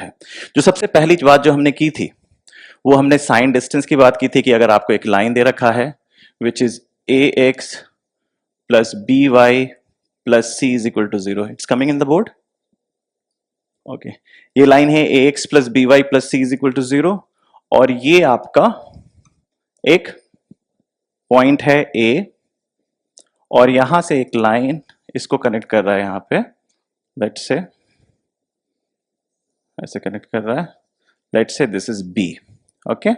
है। जो सबसे पहली बात जो हमने की थी वो हमने साइन डिस्टेंस की बात की थी कि अगर आपको एक लाइन दे रखा है which is a x plus b y plus c is equal to 0, it's coming in the board. Okay, ये लाइन है a x plus b y plus c is equal to 0 और ये आपका एक पॉइंट है ए और यहां से एक लाइन इसको कनेक्ट कर रहा है, यहां पे लेट्स से ऐसे कनेक्ट कर रहा है, let's say this is B. Okay,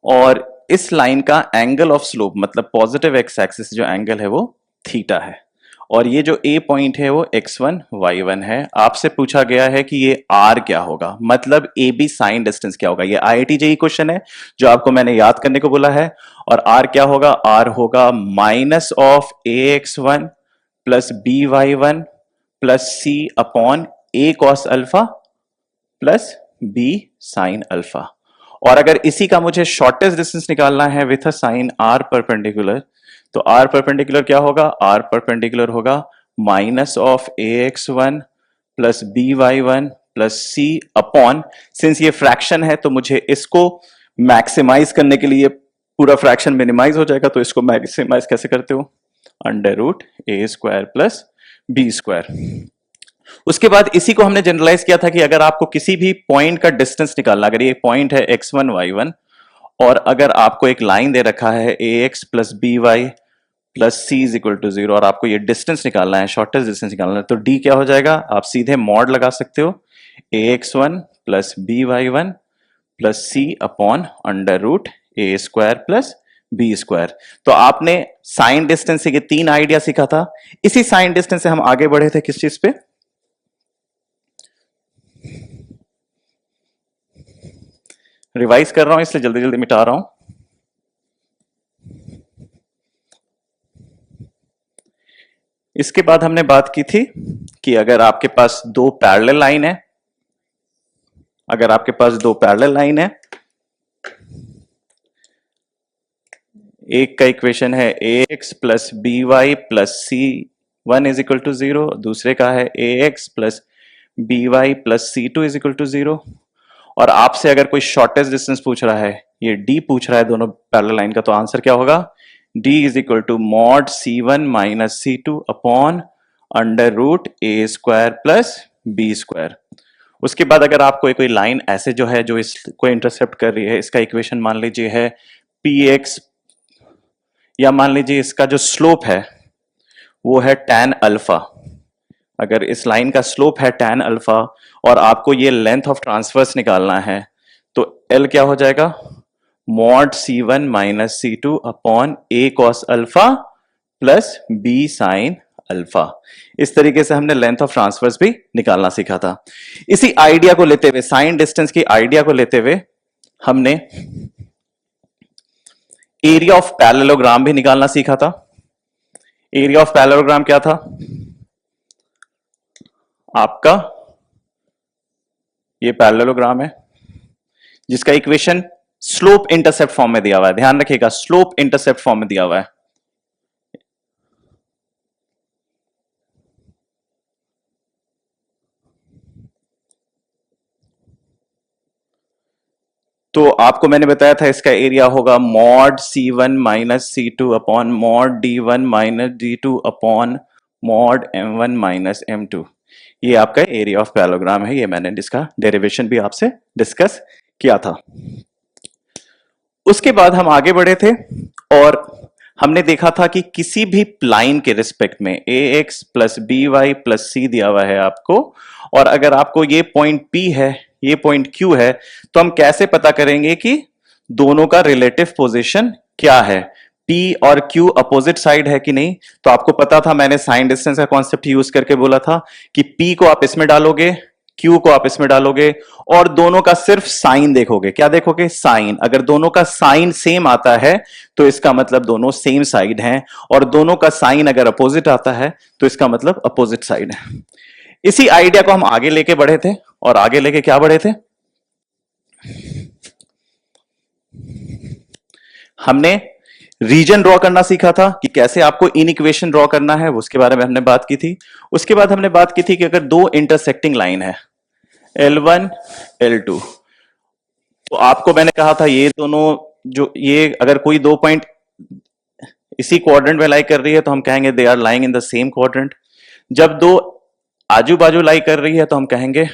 और इस लाइन का एंगल ऑफ स्लोप मतलब पॉजिटिव एक्स एक्सिस जो एंगल है वो थीटा है और ये जो ए पॉइंट है वो x1 y1 है। आपसे पूछा गया है कि ये r क्या होगा, मतलब ए बी साइन डिस्टेंस क्या होगा। ये IIT JEE क्वेश्चन है जो आपको मैंने याद करने को बोला है और r क्या होगा, r होगा minus of ax1 plus by1 plus c upon a cos alpha plus b sine alpha. और अगर इसी का मुझे शॉर्टेस्ट डिस्टेंस निकालना है with a sign r perpendicular, तो r परपेंडिकुलर क्या होगा, r परपेंडिकुलर होगा minus of ax1 plus by1 plus c upon, since ये फ्रैक्शन है तो मुझे इसको मैक्सिमाइज करने के लिए पूरा फ्रैक्शन मिनिमाइज हो जाएगा, तो इसको मैक्सिमाइज कैसे करते हो, under root a square plus b square. उसके बाद इसी को हमने जनरलाइज किया था कि अगर आपको किसी भी पॉइंट का डिस्टेंस निकालना, अगर ये पॉइंट है x1 y1 और अगर आपको एक लाइन दे रखा है ax plus b y plus c is equal to 0 और आपको ये डिस्टेंस निकालना है, शॉर्टेस्ट डिस्टेंस निकालना है, तो d क्या हो जाएगा, आप सीधे मॉड लगा सकते हो ax1 plus b y one plus c upon under root a square plus b square. तो आपने साइन डिस्टेंस से ये तीन आइडिया सीखा था। इसी साइन डिस्टेंस से हम आगे बढ़े थे किस चीज पे, रिवाइज कर रहा हूं इसलिए जल्दी जल्दी मिटा रहा हूं। इसके बाद हमने बात की थी कि अगर आपके पास दो पैरेलल लाइन है, अगर आपके पास दो पैरेलल लाइन है, एक का इक्वेशन है ax plus b y plus c one is equal to 0, दूसरे का है ax plus b y plus c two is equal to 0 और आपसे अगर कोई शॉर्टेस्ट डिस्टेंस पूछ रहा है, ये d पूछ रहा है दोनों पैरेलल लाइन का, तो आंसर क्या होगा, d is equal to mod c1 minus c2 upon under root a square plus b square. उसके बाद अगर आपको कोई लाइन ऐसे जो है जो इसको इंटरसेप्ट कर रही है, इसका इक्वेशन मान लीजिए है px या मान लीजिए इसका जो स्लोप है वो है tan अल्फा, अगर इस लाइन का स्लोप है tan अल्फा और आपको ये लेंथ ऑफ ट्रांसवर्स निकालना है, तो L क्या हो जाएगा, mod c1 minus c2 upon a cos alpha plus b sine alpha. इस तरीके से हमने लेंथ ऑफ ट्रांसवर्स भी निकालना सीखा था। इसी आइडिया को लेते हुए, साइन डिस्टेंस की आइडिया को लेते हुए हमने एरिया ऑफ पैरेललोग्राम भी निकालना सीखा था। एरिया ऑफ पैरेललोग्राम क्या था आपका, ये पैरेललोग्राम है जिसका इक्वेशन स्लोप इंटरसेप्ट फॉर्म में दिया हुआ है, ध्यान रखिएगा स्लोप इंटरसेप्ट फॉर्म में दिया हुआ है। तो आपको मैंने बताया था इसका एरिया होगा mod c1 minus c2 upon mod d1 minus d2 upon mod m1 minus m2। ये आपका एरिया ऑफ पैरेललोग्राम है, ये मैंने इसका डेरिवेशन भी आपसे डिस्कस किया था। उसके बाद हम आगे बढ़े थे और हमने देखा था कि किसी भी लाइन के रिस्पेक्ट में ax plus b y plus c दिया हुआ है आपको, और अगर आपको ये पॉइंट P है, ये पॉइंट Q है, तो हम कैसे पता करेंगे कि दोनों का रिलेटिव पोजीशन क्या है, P और Q अपोजिट साइड है कि नहीं। तो आपको पता था, मैंने साइन डिस्टेंस का कॉन्सेप्ट यूज करके बोला था कि P को आप इसमें डालोगे, Q को आप इसमें डालोगे और दोनों का सिर्फ साइन देखोगे। क्या देखोगे, साइन। अगर दोनों का साइन सेम आता है तो इसका मतलब दोनों सेम साइड हैं, और दोनों का साइन अगर अपोजिट आता है तो इसका मतलब अपोजिट साइड है। इसी आइडिया को हम आगे लेके बढ़े थे, और आगे लेके क्या बढ़े थे, हमने रीजन ड्रॉ करना सीखा था कि कैसे आपको इन इक्वेशन ड्रॉ करना है, उसके बारे में हमने बात की थी। उसके बाद हमने बात की थी कि अगर दो इंटरसेक्टिंग लाइन है, L1 L2। तो आपको मैंने कहा था ये दोनों, जो ये अगर कोई दो पॉइंट इसी क्वाड्रेंट में लाई कर रही है तो हम कहेंगे they are lying in the same quadrant. जब दो आजू बाजू लाई कर रही है तो हम कहेंगे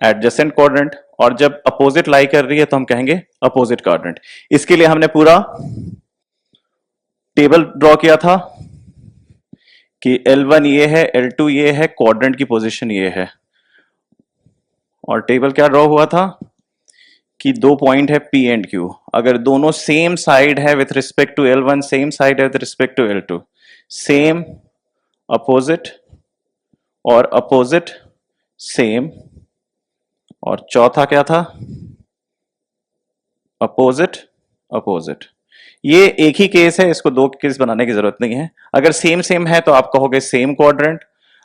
एडजेसेंट क्वाड्रेंट, और जब अपोजिट लाई कर रही है तो हम कहेंगे अपोजिट क्वाड्रेंट। इसके लिए हमने पूरा टेबल ड्रॉ किया था कि L1 ये है, L2 ये है, क्वाड्रेंट की पोजीशन ये है, और टेबल क्या ड्रॉ हुआ था कि दो पॉइंट है P एंड Q, अगर दोनों सेम साइड है with respect to L1, same side है with respect to L2, same opposite और अपोजिट सेम, और चौथा क्या था, अपोजिट अपोजिट। ये एक ही केस है, इसको दो केस बनाने की जरूरत नहीं है। अगर सेम सेम है तो आप कहोगे सेम क्वाड्रेंट,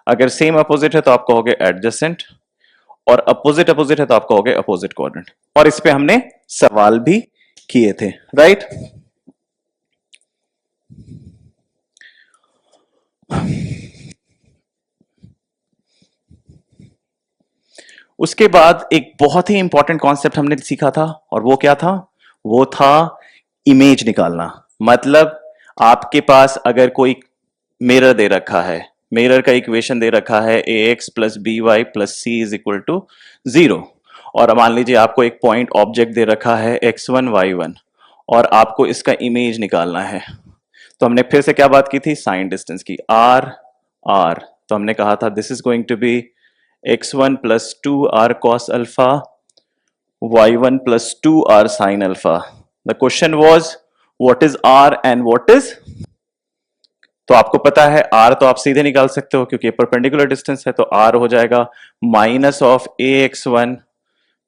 अगर सेम अपोजिट है तो आप कहोगे एडजेसेंट, और अपोजिट अपोजिट है तो आप कहोगे अपोजिट क्वाड्रेंट। और इस पे हमने सवाल भी किए थे, राइट। उसके बाद एक बहुत ही इंपॉर्टेंट कॉन्सेप्ट हमने सीखा था, और वो क्या था, वो था इमेज निकालना। मतलब आपके पास अगर कोई मिरर दे रखा है, मिरर का इक्वेशन दे रखा है ax plus b y plus c is equal to 0, और मान लीजिए आपको एक पॉइंट ऑब्जेक्ट दे रखा है x1 y1, और आपको इसका इमेज निकालना है। तो हमने फिर से क्या बात की थी, साइन डिस्टेंस की, r r। तो हमने कहा था this is going to be x1 plus 2r cos alpha, y1 plus 2r sin alpha. The question was what is r and what is, तो आपको पता है r तो आप सीधे निकाल सकते हो क्योंकि परपेंडिकुलर डिस्टेंस है, तो r हो जाएगा minus of ax1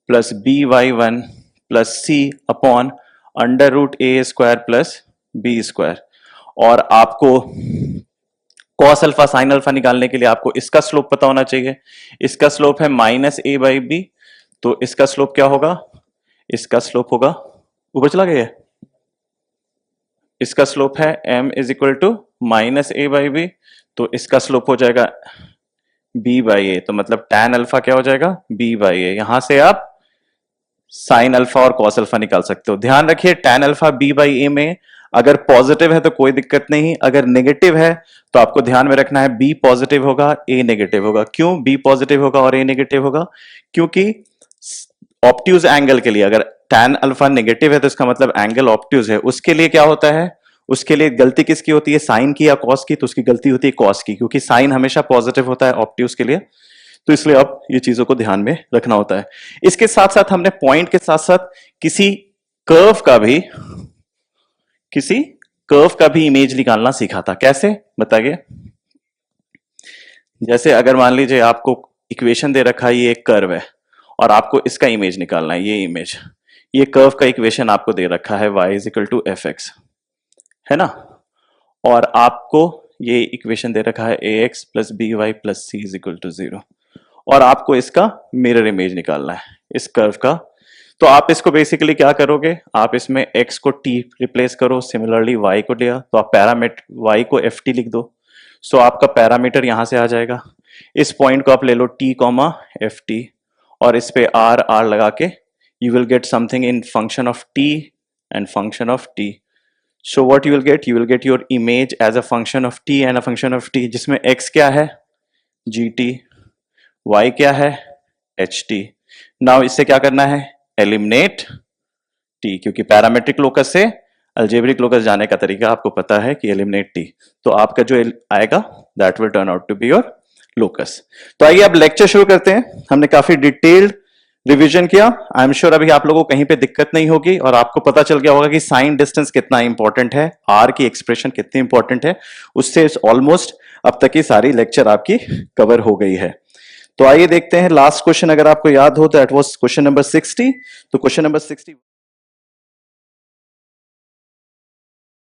plus by1 plus c upon under root a square plus b square. और आपको cos अल्फा sin अल्फा निकालने के लिए आपको इसका स्लोप पता होना चाहिए। इसका स्लोप है माइनस ए बाई बी, तो इसका स्लोप क्या होगा, इसका स्लोप होगा, ऊपर चला गया, इसका स्लोप है m is equal to minus a by b, तो इसका स्लोप हो जाएगा b बाई ए, तो मतलब tan अल्फा क्या हो जाएगा, b बाई ए। यहां से आप साइन अल्फा और कॉस अल्फा निकाल सकते हो। ध्यान रखिए tan अल्फा b बाई ए में अगर पॉजिटिव है तो कोई दिक्कत नहीं, अगर नेगेटिव है तो आपको ध्यान में रखना है b पॉजिटिव होगा a नेगेटिव होगा। क्यों b पॉजिटिव होगा और a नेगेटिव होगा, क्योंकि ऑब्ट्यूज एंगल के लिए अगर tan अल्फा नेगेटिव है तो इसका मतलब एंगल ऑब्ट्यूज है। उसके लिए क्या होता है, उसके लिए गलती किसकी होती है, साइन की या कॉस की, तो उसकी गलती होती है कॉस की, क्योंकि साइन हमेशा पॉजिटिव होता है ऑब्ट्यूज के लिए। तो इसलिए अब ये चीजों को ध्यान में रखना होता है। इसके साथ साथ हमने पॉइंट के साथ साथ किसी कर्व का भी इमेज निकालना सीखा था। कैसे बताइए, जैसे अगर मान लीजिए आपको इक्वेशन दे रखा है, ये एक कर्व है और आपको इसका इमेज निकालना है, ये इमेज, ये कर्व का इक्वेशन आपको दे रखा है y is equal to f x, है ना, और आपको ये इक्वेशन दे रखा है ax plus b y plus c is equal to 0, और आपको इसका मिरर इमेज निकालना है इस कर्व का। तो आप इसको बेसिकली क्या करोगे, आप इसमें x को t रिप्लेस करो, सिमिलरली y को लिया तो आप पैरामीटर y को ft लिख दो, सो आपका पैरामीटर यहां से आ जाएगा। इस पॉइंट को आप ले लो t कॉमा ft, और इस पे r लगा के you will get something in function of t and function of t। So what you will get your image as a function of t and a function of t, जिसमें x क्या है gt, y क्या है ht। Now इससे क्या करना है, eliminate t, क्योंकि पैरामेट्रिक लोकस से अल्जेब्रिक लोकस जाने का तरीका आपको पता है कि एलिमिनेट t, तो आपका जो आएगा that will turn out to be your locus. तो आइए अब लेक्चर शुरू करते हैं। हमने काफी डिटेल्ड रिवीजन किया, आई एम श्योर अभी आप लोगों को कहीं पे दिक्कत नहीं होगी, और आपको पता चल गया होगा कि साइन डिस्टेंस कितना इंपॉर्टेंट है, आर की एक्सप्रेशन कितनी इंपॉर्टेंट है। उससे ऑलमोस्ट अब तक की सारी लेक्चर आपकी कवर हो गई है। तो आइए देखते हैं लास्ट क्वेश्चन, अगर आपको याद हो तो दैट वाज क्वेश्चन नंबर 60। तो क्वेश्चन नंबर 60